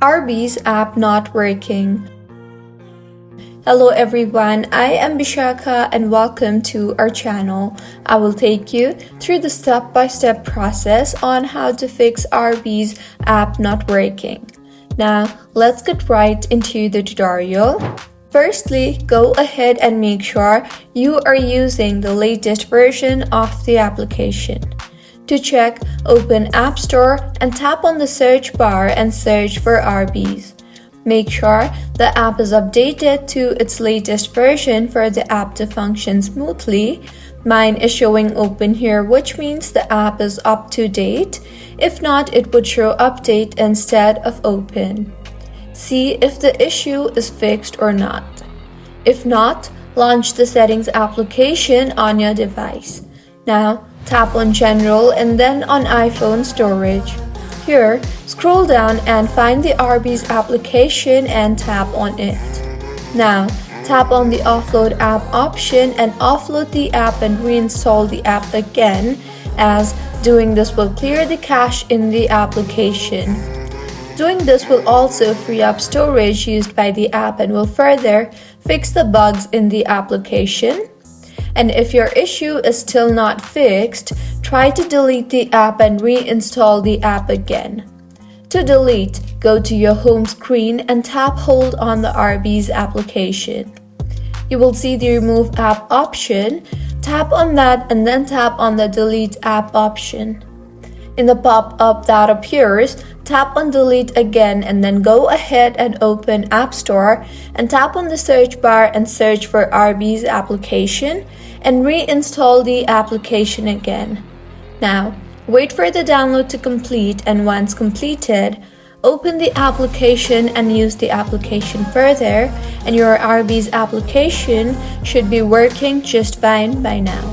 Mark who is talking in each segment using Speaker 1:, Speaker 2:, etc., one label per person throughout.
Speaker 1: Arby's app not working. Hello everyone, I am Bishaka and welcome to our channel. I will take you through the step-by-step process on how to fix Arby's app not working. Now, let's get right into the tutorial. Firstly, go ahead and make sure you are using the latest version of the application. To check, open App Store and tap on the search bar and search for Arby's. Make sure the app is updated to its latest version for the app to function smoothly. Mine is showing open here, which means the app is up to date. If not, it would show update instead of open. See if the issue is fixed or not. If not, launch the settings application on your device. Now, tap on General and then on iPhone Storage. Here, scroll down and find the Arby's application and tap on it. Now, tap on the Offload App option and offload the app and reinstall the app again, as doing this will clear the cache in the application. Doing this will also free up storage used by the app and will further fix the bugs in the application. And if your issue is still not fixed, try to delete the app and reinstall the app again. To delete, go to your home screen and tap hold on the Arby's application. You will see the Remove App option. Tap on that and then tap on the Delete App option. In the pop-up that appears, tap on Delete again and then go ahead and open App Store and tap on the search bar and search for Arby's application and reinstall the application again. Now, wait for the download to complete, and once completed, open the application and use the application further, and your Arby's application should be working just fine by now.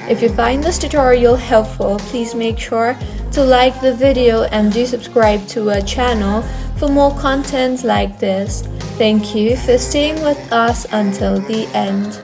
Speaker 1: If you find this tutorial helpful, please make sure to like the video and do subscribe to our channel for more contents like this. Thank you for staying with us until the end.